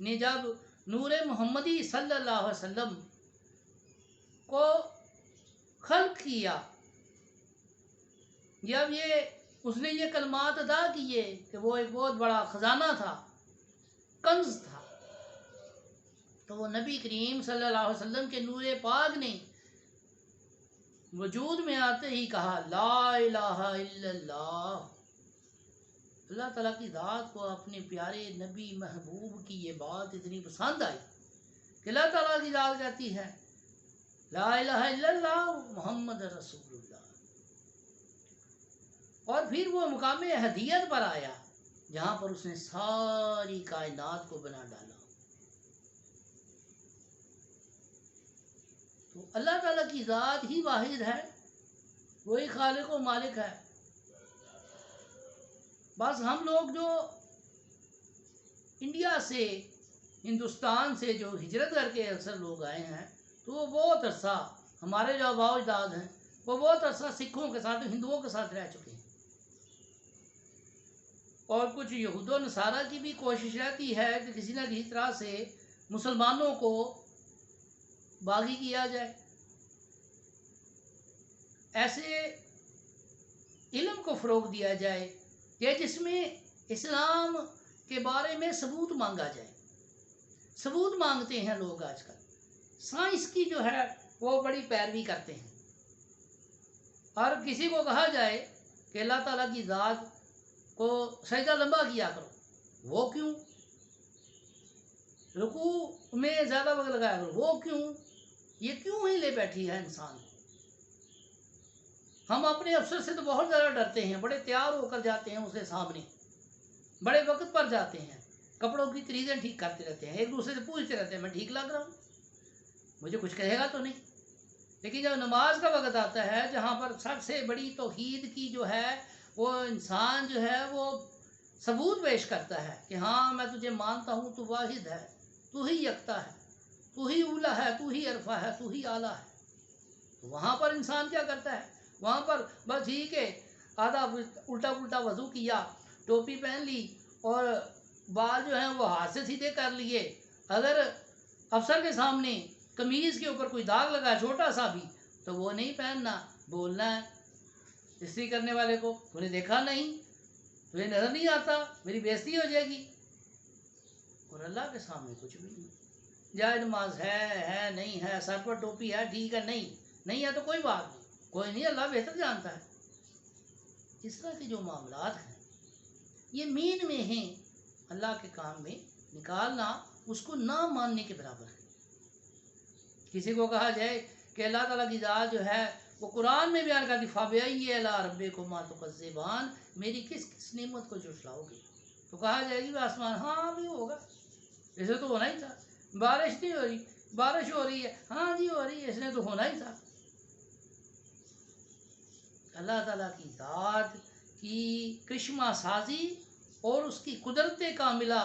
نے جب نور محمدی صلی اللہ علیہ وسلم کو خلق کیا، جب اس نے یہ کلمات ادا کیے کہ وہ ایک بہت بڑا خزانہ تھا، کنز تھا، تو وہ نبی کریم صلی اللہ علیہ وسلم کے نور پاک نے وجود میں آتے ہی کہا لا الہ الا اللہ۔ اللہ تعالیٰ کی ذات کو اپنے پیارے نبی محبوب کی یہ بات اتنی پسند آئی کہ اللہ تعالیٰ کی ذات کہتی ہے لا الہ الا اللہ محمد رسول اللہ۔ اور پھر وہ مقام احدیت پر آیا جہاں پر اس نے ساری کائنات کو بنا ڈالا۔ تو اللہ تعالیٰ کی ذات ہی واحد ہے، وہی خالق و مالک ہے۔ بس ہم لوگ جو انڈیا سے، ہندوستان سے جو ہجرت کر کے اکثر لوگ آئے ہیں، تو وہ بہت عرصہ، ہمارے جو آباء و اجداد ہیں وہ بہت عرصہ سکھوں کے ساتھ، ہندوؤں کے ساتھ رہ چکے ہیں، اور کچھ یہود و نصارہ کی بھی کوشش رہتی ہے کہ کسی نہ کسی طرح سے مسلمانوں کو باغی کیا جائے، ایسے علم کو فروغ دیا جائے کہ جس میں اسلام کے بارے میں ثبوت مانگا جائے۔ ثبوت مانگتے ہیں لوگ آج کل، سائنس کی جو ہے وہ بڑی پیروی کرتے ہیں، اور کسی کو کہا جائے کہ اللہ تعالیٰ کی ذات کو سجدہ لمبا کیا کرو، وہ کیوں؟ رکوع میں زیادہ وقت لگایا کرو، وہ کیوں؟ یہ کیوں ہی لے بیٹھی ہے انسان کو؟ ہم اپنے افسر سے تو بہت زیادہ ڈرتے ہیں، بڑے تیار ہو کر جاتے ہیں اس کے سامنے، بڑے وقت پر جاتے ہیں، کپڑوں کی تریزیں ٹھیک کرتے رہتے ہیں، ایک دوسرے سے پوچھتے رہتے ہیں میں ٹھیک لگ رہا ہوں، مجھے کچھ کہے گا تو نہیں۔ لیکن جب نماز کا وقت آتا ہے جہاں پر سب سے بڑی توحید کی جو ہے وہ انسان جو ہے وہ ثبوت پیش کرتا ہے کہ ہاں میں تجھے مانتا ہوں، تو واحد ہے، تو ہی یکتا ہے، تو ہی اولا ہے، تو ہی عرفہ ہے، تو ہی اعلیٰ ہے، تو وہاں پر انسان کیا کرتا ہے؟ وہاں پر بس ٹھیک ہے، آدھا الٹا پلٹا وضو کیا، ٹوپی پہن لی، اور بال جو ہیں وہ ہاتھ سے سیدھے کر لیے۔ اگر افسر کے سامنے قمیض کے اوپر کوئی داغ لگا چھوٹا سا بھی تو وہ نہیں پہننا، بولنا ہے استری کرنے والے کو تو نے دیکھا نہیں، تجھے نظر نہیں آتا، میری بےزتی ہو جائے گی۔ اور اللہ کے سامنے کچھ بھی نہیں، جائے نماز ہے نہیں ہے، سر پر ٹوپی ہے ٹھیک ہے، نہیں ہے تو کوئی بات نہیں، کوئی نہیں، اللہ بہتر جانتا ہے۔ اس طرح کے جو معاملات ہیں یہ مین میں ہیں، اللہ کے کام میں نکالنا اس کو نہ ماننے کے برابر ہے۔ کسی کو کہا جائے کہ اللہ تعالیٰ کی ذات جو ہے وہ قرآن میں بیان کرتی فَبِأَيِّ آلَاءِ رَبِّكُمَا تُكَذِّبَانِ، میری کس کس نعمت کو جھٹلاؤ گے؟ تو کہا جائے گی وہ آسمان ہاں بھی ہوگا، اسے تو ہونا ہی تھا، بارش نہیں ہو رہی، بارش ہو رہی ہے، ہاں جی ہو رہی ہے، اس نے تو ہونا ہی تھا۔ اللہ تعالیٰ کی ذات کی کرشمہ سازی اور اس کی قدرت کاملہ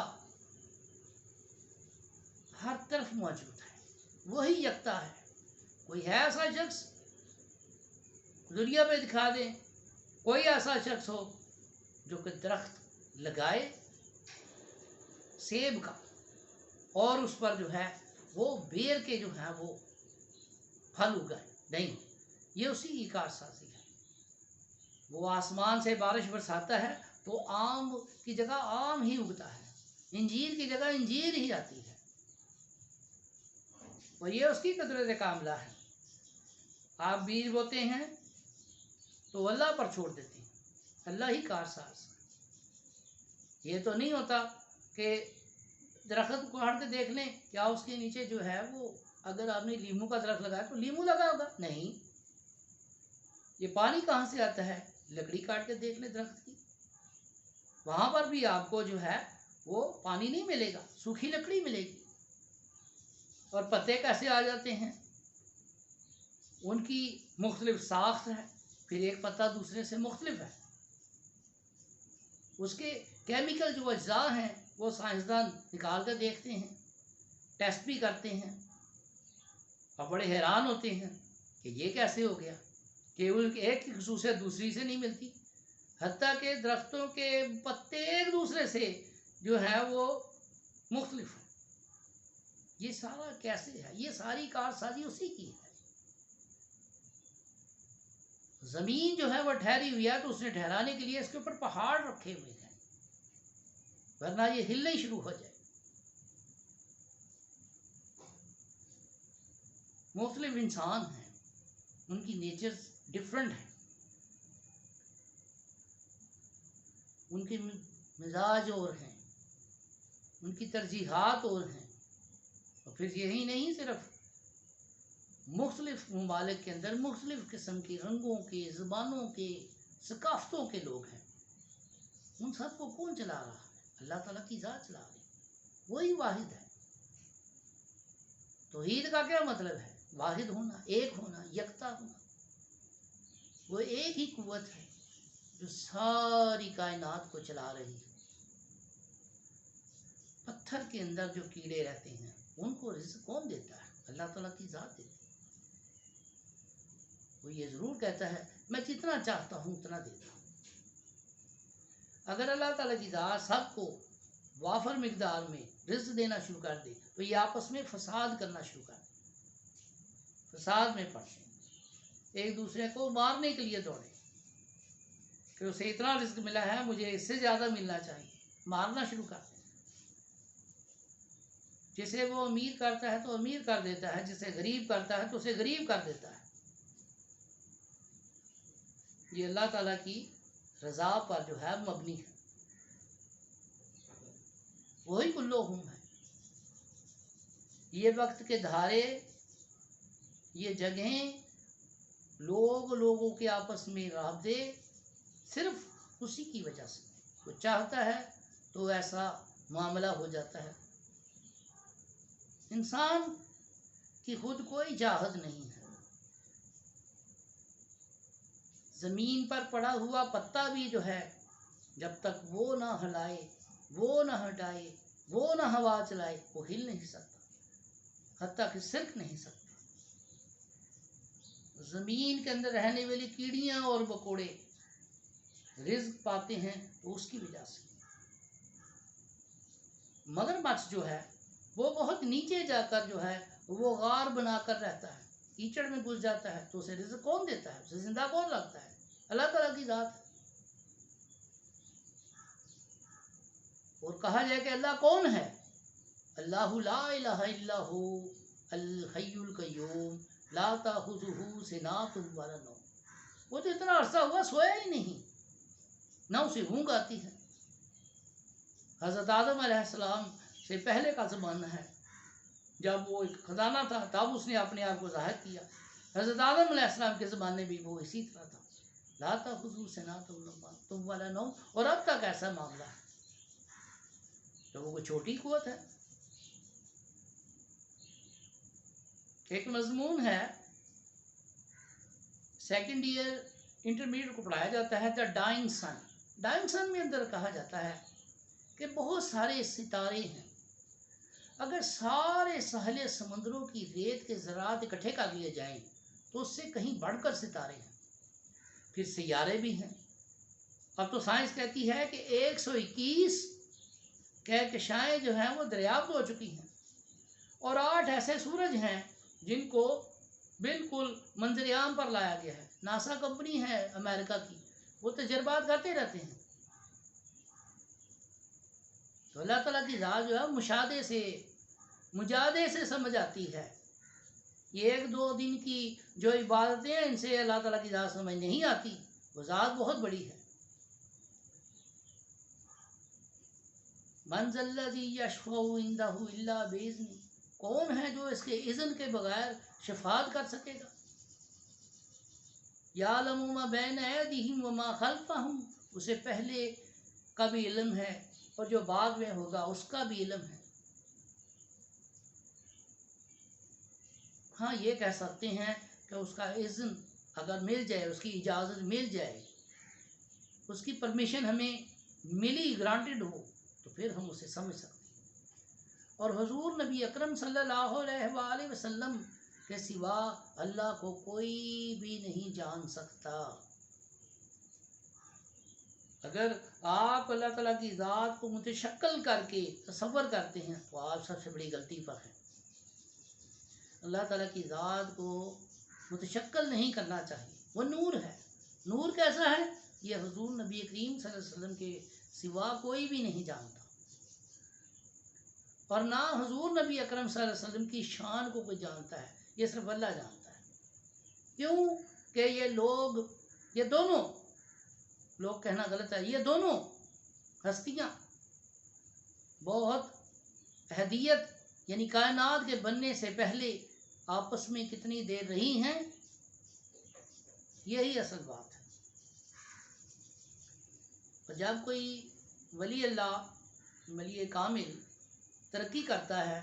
ہر طرف موجود ہے، وہی یکتا ہے۔ کوئی ہے ایسا شخص دنیا پہ دکھا دیں، کوئی ایسا شخص ہو جو کہ درخت لگائے سیب کا اور اس پر جو ہے وہ بیر کے جو ہے وہ پھل اگائے؟ نہیں، یہ اسی کی کارسازی ہے۔ وہ آسمان سے بارش برساتا ہے تو آم کی جگہ آم ہی اگتا ہے، انجیر کی جگہ انجیر ہی آتی ہے، اور یہ اس کی قدرت کاملہ ہے۔ آپ بیج بوتے ہیں تو اللہ پر چھوڑ دیتے ہیں، اللہ ہی کارساز۔ یہ تو نہیں ہوتا کہ درخت کو ہٹ کے دیکھ لیں کیا اس کے نیچے جو ہے وہ، اگر آپ نے لیمو کا درخت لگایا تو لیمو لگا ہوگا؟ نہیں۔ یہ پانی کہاں سے آتا ہے؟ لکڑی کاٹ کے دیکھ لیں درخت کی، وہاں پر بھی آپ کو جو ہے وہ پانی نہیں ملے گا، سوکھی لکڑی ملے گی۔ اور پتے کیسے آ جاتے ہیں؟ ان کی مختلف ساخت ہے، پھر ایک پتا دوسرے سے مختلف ہے، اس کے کیمیکل جو اجزاء ہیں وہ سائنسدان نکال کر دیکھتے ہیں، ٹیسٹ بھی کرتے ہیں، اور بڑے حیران ہوتے ہیں کہ یہ کیسے ہو گیا کہ ان کے ایک کی خصوصیت دوسری سے نہیں ملتی، حتیٰ کہ درختوں کے پتے ایک دوسرے سے جو ہے وہ مختلف ہیں۔ یہ سارا کیسے ہے؟ یہ ساری کارسازی اسی کی ہے۔ زمین جو ہے وہ ٹھہری ہوئی ہے تو اس نے ٹھہرانے کے لیے اس کے اوپر پہاڑ رکھے ہوئے ہیں، ورنہ یہ ہلنا ہی شروع ہو جائے۔ مختلف انسان ہیں، ان کی نیچر ڈفرنٹ ہے، ان کے مزاج اور ہیں، ان کی ترجیحات اور ہیں۔ اور پھر یہی نہیں، صرف مختلف ممالک کے اندر مختلف قسم کے رنگوں کے، زبانوں کے، ثقافتوں کے لوگ ہیں۔ ان سب کو کون چلا رہا ہے؟ اللہ تعالیٰ کی ذات چلا رہی ہے، وہی واحد ہے۔ توحید کا کیا مطلب ہے؟ واحد ہونا، ایک ہونا، یکتا ہونا۔ وہ ایک ہی قوت ہے جو ساری کائنات کو چلا رہی ہے۔ پتھر کے اندر جو کیڑے رہتے ہیں ان کو رزق کون دیتا ہے؟ اللہ تعالیٰ کی ذات دیتی ہے۔ وہ یہ ضرور کہتا ہے میں جتنا چاہتا ہوں اتنا دیتا ہوں۔ اگر اللہ تعالیٰ کی ذات سب کو وافر مقدار میں رزق دینا شروع کر دے تو یہ آپس میں فساد کرنا شروع کر دے، فساد میں پڑ جائیں، ایک دوسرے کو مارنے کے لیے دوڑے کہ اسے اتنا رزق ملا ہے مجھے اس سے زیادہ ملنا چاہیے، مارنا شروع کر دیں۔ جسے وہ امیر کرتا ہے تو امیر کر دیتا ہے، جسے غریب کرتا ہے تو اسے غریب کر دیتا ہے۔ یہ اللہ تعالیٰ کی رضا پر جو ہے مبنی ہے۔ وہی کلہم ہے۔ یہ وقت کے دھارے، یہ جگہیں، لوگوں کے آپس میں رابطے صرف اسی کی وجہ سے، وہ چاہتا ہے تو ایسا معاملہ ہو جاتا ہے۔ انسان کی خود کوئی چاہت نہیں ہے۔ زمین پر پڑا ہوا پتا بھی جو ہے جب تک وہ نہ ہلائے، وہ نہ ہٹائے، وہ نہ ہوا چلائے، وہ ہل نہیں سکتا، حتیٰ کہ سرک نہیں سکتا۔ زمین کے اندر رہنے والی کیڑیاں اور مکوڑے رزق پاتے ہیں تو اس کی وجہ سے۔ مگرمچھ جو ہے وہ بہت نیچے جا کر جو ہے وہ غار بنا کر رہتا ہے، کیچڑ میں گھس جاتا ہے تو اسے رزق کون دیتا ہے؟ اسے زندہ کون رکھتا ہے؟ اللہ تعالیٰ کی ذات ہے۔ اور کہا جائے کہ اللہ کون ہے؟ اللہ لا الہ الا ہو الحی القیوم لا تاخذہ سنۃ ولا نوم۔ وہ تو اتنا عرصہ ہوا سویا ہی نہیں، نہ اسے اونگ آتی ہے۔ حضرت آدم علیہ السلام سے پہلے کا زمانہ ہے، جب وہ ایک خزانہ تھا تب اس نے اپنے آپ کو ظاہر کیا۔ حضرت آدم علیہ السلام کے زمانے بھی وہ اسی طرح تھا، لا تاخذہ سنۃ ولا نوم، اور اب تک ایسا معاملہ ہے۔ تو وہ کوئی چھوٹی قوت ہے؟ ایک مضمون ہے، سیکنڈ ایئر انٹرمیڈیٹ کو پڑھایا جاتا ہے، دا ڈائنگ سن۔ ڈائنگ سن میں اندر کہا جاتا ہے کہ بہت سارے ستارے ہیں، اگر سارے ساحل سمندروں کی ریت کے ذرات اکٹھے کر لیے جائیں تو اس سے کہیں بڑھ کر ستارے ہیں۔ پھر سیارے بھی ہیں۔ اب تو سائنس کہتی ہے کہ 121 کہکشائیں جو ہیں وہ دریافت ہو چکی ہیں، اور 8 ایسے سورج ہیں جن کو بالکل منظر عام پر لایا گیا ہے۔ ناسا کمپنی ہے امریکہ کی، وہ تجربات کرتے رہتے ہیں۔ تو اللہ تعالیٰ کی ذات جو ہے مجادے سے سمجھ آتی ہے۔ یہ 1-2 دن کی جو عبادتیں ہیں ان سے اللہ تعالیٰ کی ذات سمجھ نہیں آتی، وہ ذات بہت بڑی ہے۔ من ذا الذی یشفع عندہ الا باذنہ، کون ہے جو اس کے اذن کے بغیر شفاعت کر سکے گا؟ یعلم ما بین ایدیہم وما خلفہم، اسے پہلے کا بھی علم ہے اور جو بعد میں ہوگا اس کا بھی علم ہے۔ ہاں یہ کہہ سکتے ہیں کہ اس کا اذن اگر مل جائے، اس کی اجازت مل جائے، اس کی پرمیشن ہمیں ملی، گرانٹڈ ہو، تو پھر ہم اسے سمجھ سکتے ہیں۔ اور حضور نبی اکرم صلی اللہ علیہ وآلہ وسلم کے سوا اللہ کو کوئی بھی نہیں جان سکتا۔ اگر آپ اللہ تعالیٰ کی ذات کو متشکل کر کے تصور کرتے ہیں تو آپ سب سے بڑی غلطی پر ہیں۔ اللہ تعالیٰ کی ذات کو متشکل نہیں کرنا چاہیے. وہ نور ہے. نور کیسا ہے یہ حضور نبی کریم صلی اللہ علیہ وسلم کے سوا کوئی بھی نہیں جانتا، اور نہ حضور نبی اکرم صلی اللہ علیہ وسلم کی شان کو کوئی جانتا ہے، یہ صرف اللہ جانتا ہے. کیوں کہ یہ دونوں لوگ کہنا غلط ہے، یہ دونوں ہستیاں بہت احدیت یعنی کائنات کے بننے سے پہلے آپس میں کتنی دیر رہی ہیں، یہی اصل بات ہے. اور جب کوئی ولی اللہ، ولی کامل ترقی کرتا ہے،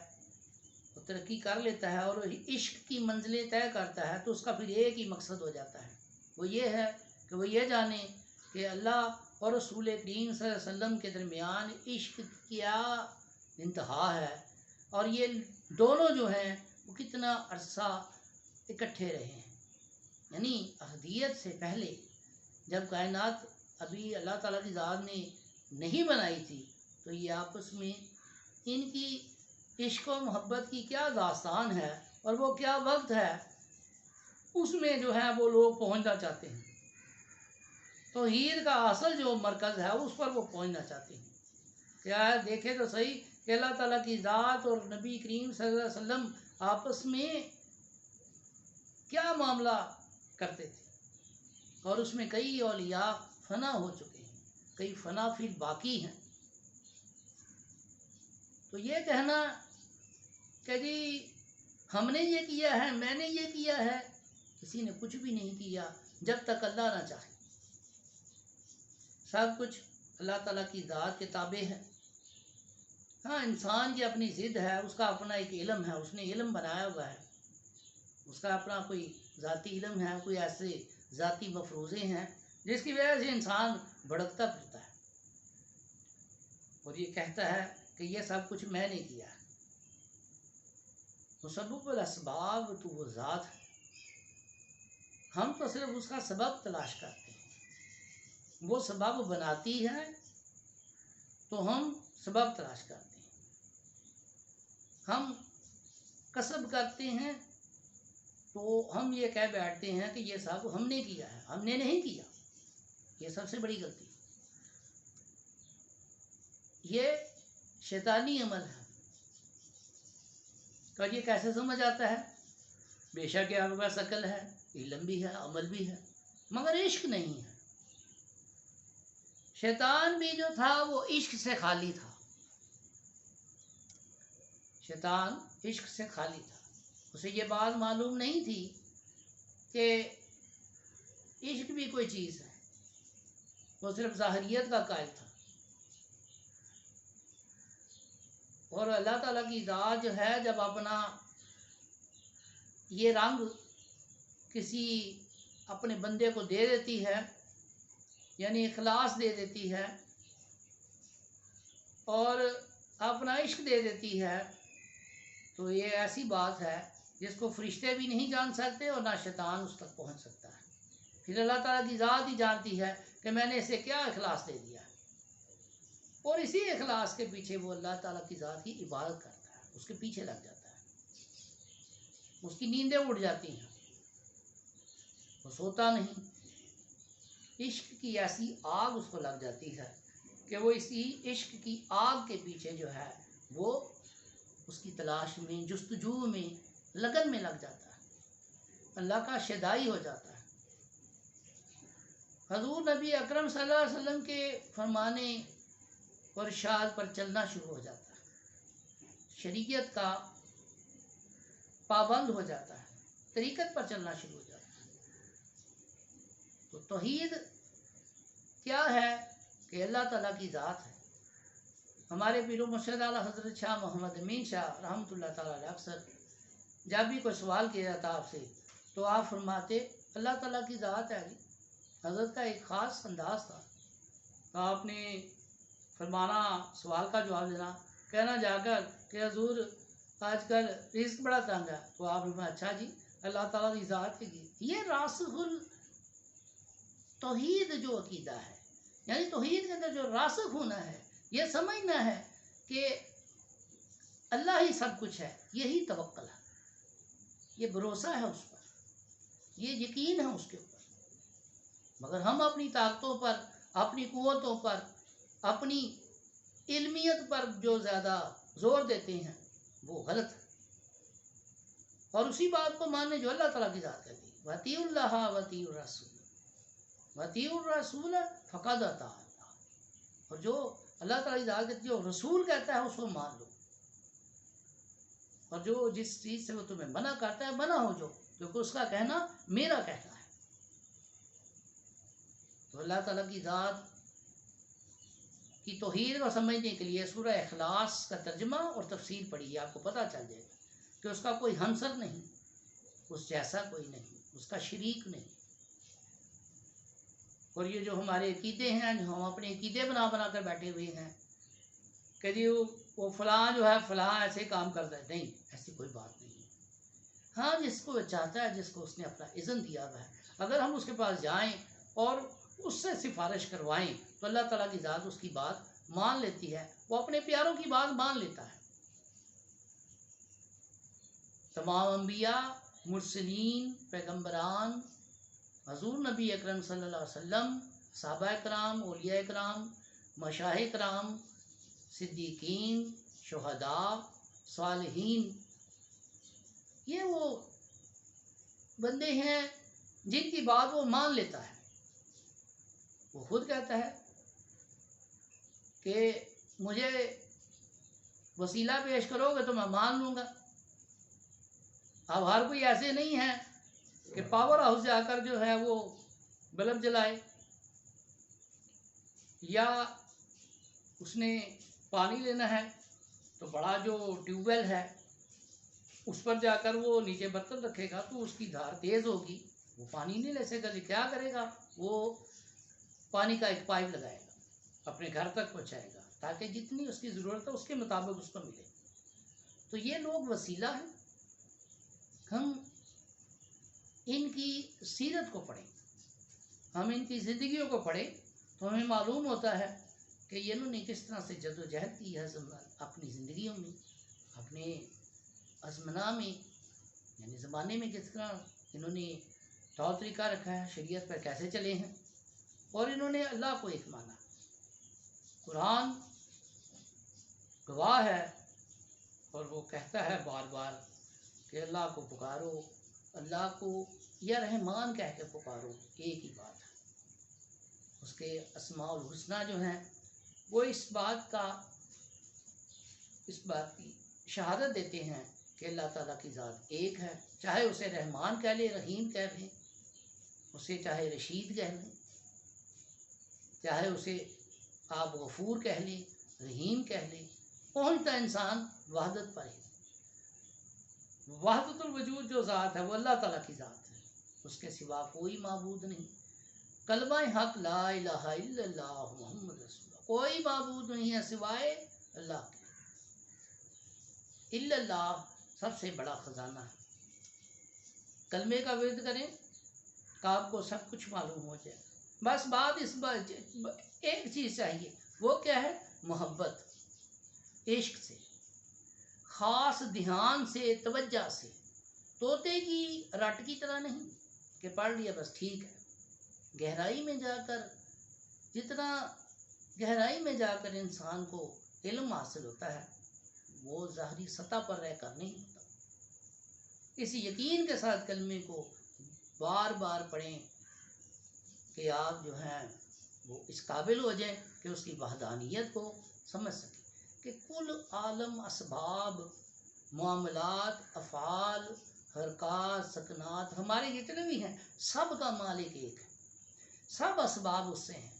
وہ ترقی کر لیتا ہے اور عشق کی منزلیں طے کرتا ہے، تو اس کا پھر ایک ہی مقصد ہو جاتا ہے. وہ یہ ہے کہ وہ یہ جانے کہ اللہ اور رسول کریم صلی اللہ علیہ وسلم کے درمیان عشق کیا انتہا ہے، اور یہ دونوں جو ہیں وہ کتنا عرصہ اکٹھے رہے ہیں. یعنی احدیت سے پہلے جب کائنات ابھی اللہ تعالیٰ کی ذات نے نہیں بنائی تھی، تو یہ آپس میں ان کی عشق و محبت کی کیا داستان ہے، اور وہ کیا وقت ہے اس میں جو ہے وہ لوگ پہنچنا چاہتے ہیں. توحید کا اصل جو مرکز ہے اس پر وہ پہنچنا چاہتے ہیں. کیا ہے دیکھیں تو صحیح کہ اللہ تعالیٰ کی ذات اور نبی کریم صلی اللہ علیہ وسلم آپس میں کیا معاملہ کرتے تھے، اور اس میں کئی اولیاء فنا ہو چکے ہیں، کئی فنا پھر باقی ہیں. تو یہ کہنا کہ جی ہم نے یہ کیا ہے، میں نے یہ کیا ہے، کسی نے کچھ بھی نہیں کیا جب تک اللہ نہ چاہے. سب کچھ اللہ تعالیٰ کی ذات کے تابع ہے. ہاں انسان کی اپنی ضد ہے، اس کا اپنا ایک علم ہے، اس نے علم بنایا ہوا ہے، اس کا اپنا کوئی ذاتی علم ہے، کوئی ایسے ذاتی مفروضے ہیں جس کی وجہ سے انسان بھڑکتا پھرتا ہے اور یہ کہتا ہے کہ یہ سب کچھ میں نے کیا ہے. مسبب الاسباب تو وہ ذات ہے، ہم تو صرف اس کا سبب تلاش کرتے ہیں. وہ سبب بناتی ہے تو ہم سبب تلاش کرتے ہیں. ہم کسب کرتے ہیں تو ہم یہ کہہ بیٹھتے ہیں کہ یہ سب ہم نے کیا ہے، ہم نے نہیں کیا. یہ سب سے بڑی غلطی، یہ شیطانی عمل ہے. اور یہ کیسے سمجھ آتا ہے؟ بے شک آپ کے پاس عقل ہے، علم بھی ہے، عمل بھی ہے، مگر عشق نہیں ہے. شیطان بھی جو تھا وہ عشق سے خالی تھا. شیطان عشق سے خالی تھا. اسے یہ بات معلوم نہیں تھی کہ عشق بھی کوئی چیز ہے. وہ صرف ظاہریت کا قائل تھا. اور اللہ تعالیٰ کی ذات جو ہے جب اپنا یہ رنگ کسی اپنے بندے کو دے دیتی ہے، یعنی اخلاص دے دیتی ہے اور اپنا عشق دے دیتی ہے، تو یہ ایسی بات ہے جس کو فرشتے بھی نہیں جان سکتے اور نہ شیطان اس تک پہنچ سکتا ہے. پھر اللہ تعالیٰ کی ذات ہی جانتی ہے کہ میں نے اسے کیا اخلاص دے دیا ہے، اور اسی اخلاص کے پیچھے وہ اللہ تعالیٰ کی ذات کی عبادت کرتا ہے، اس کے پیچھے لگ جاتا ہے. اس کی نیندیں اڑ جاتی ہیں، وہ سوتا نہیں. عشق کی ایسی آگ اس کو لگ جاتی ہے کہ وہ اسی عشق کی آگ کے پیچھے جو ہے وہ اس کی تلاش میں، جستجو میں، لگن میں لگ جاتا ہے، اللہ کا شیدائی ہو جاتا ہے. حضور نبی اکرم صلی اللہ علیہ وسلم کے فرمانے اور ارشاد پر چلنا شروع ہو جاتا ہے، شریعت کا پابند ہو جاتا ہے، طریقت پر چلنا شروع ہو جاتا ہے. تو توحید کیا ہے کہ اللہ تعالیٰ کی ذات ہے. ہمارے پیر و مرشد اعلیٰ حضرت شاہ محمد امین شاہ رحمۃ اللہ تعالیٰ علیہ اکثر جب بھی کوئی سوال کیا جاتا آپ سے تو آپ فرماتے اللہ تعالیٰ کی ذات ہے. حضرت کا ایک خاص انداز تھا. تو آپ نے فرمانا، سوال کا جواب دینا، کہنا جا کر کہ حضور آج کل رزق بڑا تنگ ہے. تو آپ نے فرمایا اچھا جی اللہ تعالیٰ کی ذات کی. یہ راسخ توحید جو عقیدہ ہے، یعنی توحید کے اندر جو راسخ ہونا ہے، یہ سمجھنا ہے کہ اللہ ہی سب کچھ ہے، یہی توکل ہے. یہ بھروسہ ہے اس پر، یہ یقین ہے اس کے اوپر. مگر ہم اپنی طاقتوں پر، اپنی قوتوں پر، اپنی علمیت پر جو زیادہ زور دیتے ہیں وہ غلط ہے. اور اسی بات کو ماننے جو اللہ تعالیٰ کی ذات کہتی ہے، وَأَطِیعُوا اللَّهَ وَأَطِیعُوا الرَّسُولَ وَأَطِیعُوا الرَّسُولَ فَقَدْ أَطَاعَ اللَّهَ. اور جو اللہ تعالیٰ کی ذات کہتی ہے، جو رسول کہتا ہے اس کو مان لو. اور جو جس چیز سے وہ تمہیں منع کرتا ہے منع ہو جو، کیونکہ اس کا کہنا میرا کہنا ہے. تو اللہ تعالیٰ کی ذات کی توحید کو سمجھنے کے لیے سورہ اخلاص کا ترجمہ اور تفسیر پڑھی، آپ کو پتہ چل جائے گا کہ اس کا کوئی ہمسر نہیں، اس جیسا کوئی نہیں، اس کا شریک نہیں. اور یہ جو ہمارے عقیدے ہیں، جو ہم اپنے عقیدے بنا بنا کر بیٹھے ہوئے ہیں کہ جی وہ فلاں جو ہے فلاں ایسے کام کرتا ہے، نہیں، ایسی کوئی بات نہیں. ہاں جس کو وہ چاہتا ہے، جس کو اس نے اپنا اذن دیا ہوا ہے، اگر ہم اس کے پاس جائیں اور اس سے سفارش کروائیں تو اللہ تعالیٰ کی ذات اس کی بات مان لیتی ہے، وہ اپنے پیاروں کی بات مان لیتا ہے. تمام انبیاء، مرسلین، پیغمبران، حضور نبی اکرم صلی اللہ علیہ وسلم، صحابہ اکرام، اولیاء اکرام، مشائخ اکرام، صدیقین، شہداء، صالحین، یہ وہ بندے ہیں جن کی بات وہ مان لیتا ہے. وہ خود کہتا ہے کہ مجھے وسیلہ پیش کرو گے تو میں مان لوں گا. اب ہر کوئی ایسے نہیں ہے کہ پاور ہاؤس جا کر جو ہے وہ بلب جلائے، یا اس نے پانی لینا ہے تو بڑا جو ٹیوب ویل ہے اس پر جا کر وہ نیچے برتن رکھے گا تو اس کی دھار تیز ہوگی، وہ پانی نہیں لے سکے گا. کیا کرے گا؟ وہ پانی کا ایک پائپ لگائے گا، اپنے گھر تک پہنچائے گا تاکہ جتنی اس کی ضرورت ہے اس کے مطابق اس کو ملے. تو یہ لوگ وسیلہ ہیں. ہم ان کی سیرت کو پڑھیں، ہم ان کی زندگیوں کو پڑھیں تو ہمیں معلوم ہوتا ہے کہ انہوں نے کس طرح سے جد و جہد کی ہے اپنی زندگیوں میں، اپنے ازمنہ میں، یعنی زمانے میں کس طرح انہوں نے طور طریقہ رکھا ہے، شریعت پر کیسے چلے ہیں، اور انہوں نے اللہ کو ایک مانا. قرآن گواہ ہے اور وہ کہتا ہے بار بار کہ اللہ کو پکارو، اللہ کو یا رحمان کہہ کے پکارو، ایک ہی بات ہے. اس کے اسماء الحسنہ جو ہیں وہ اس بات کی شہادت دیتے ہیں کہ اللہ تعالیٰ کی ذات ایک ہے. چاہے اسے رحمان کہہ لیں، رحیم کہہ لیں، اسے چاہے رشید کہہ لیں، چاہے اسے آپ غفور کہہ لیں، رحیم کہہ لیں، پہنچتا انسان وحدت پر ہی. وحدت الوجود جو ذات ہے وہ اللہ تعالیٰ کی ذات ہے، اس کے سوا کوئی معبود نہیں. کلمہ حق لا الہ الا اللہ محمد رسول اللہ، کوئی معبود نہیں ہے سوائے اللہ کے. الا اللہ سب سے بڑا خزانہ ہے. کلمے کا ورد کریں کہ آپ کو سب کچھ معلوم ہو جائے. بس بات اس بات ایک چیز چاہیے، وہ کیا ہے؟ محبت، عشق سے، خاص دھیان سے، توجہ سے. طوطے کی رٹ کی طرح نہیں کہ پڑھ لیا بس ٹھیک ہے. گہرائی میں جا کر، جتنا گہرائی میں جا کر انسان کو علم حاصل ہوتا ہے وہ ظاہری سطح پر رہ کر نہیں ہوتا. اس یقین کے ساتھ کلمے کو بار بار پڑھیں کہ آپ جو ہیں وہ اس قابل ہو جائیں کہ اس کی وحدانیت کو سمجھ سکیں کہ کل عالم، اسباب، معاملات، افعال، حرکات، سکنات، ہمارے جتنے بھی ہیں سب کا مالک ایک ہے. سب اسباب اس سے ہیں.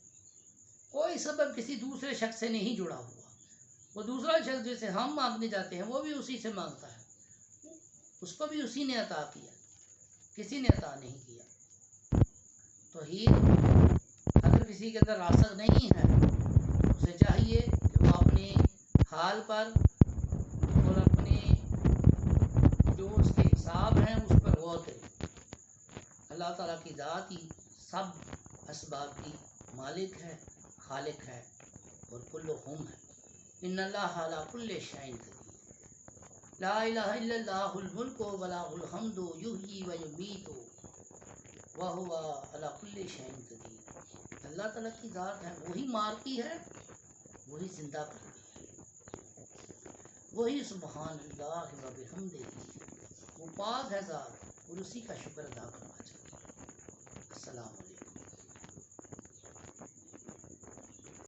کوئی سبب کسی دوسرے شخص سے نہیں جڑا ہوا. وہ دوسرا شخص جسے ہم مانگنے جاتے ہیں وہ بھی اسی سے مانگتا ہے، اس کو بھی اسی نے عطا کیا، کسی نے عطا نہیں کیا. توحید اگر کسی کے اندر راسخ نہیں ہے اسے چاہیے کہ وہ اپنے حال پر اور اپنے جو اس کے حساب ہیں اس پر غور کرے. اللہ تعالیٰ کی ذات ہی سب اسباب کی مالک ہے، خالق ہے، اور کلہم ہے. ان اللہ علی کل شیء قدیر. لا الہ الا اللہ الملک و لہ الحمد یحیی و یمیت وہو علی کل شیء قدیر۔ اللہ تعالیٰ کی ذات ہے، وہی مارتی ہے، وہی زندہ کرتی ہے، وہی سبحان اللہ و بحمدہ، وہ پاک ہے ذات اور اسی کا شکر ادا کرنا چاہیے۔ السلام علیکم۔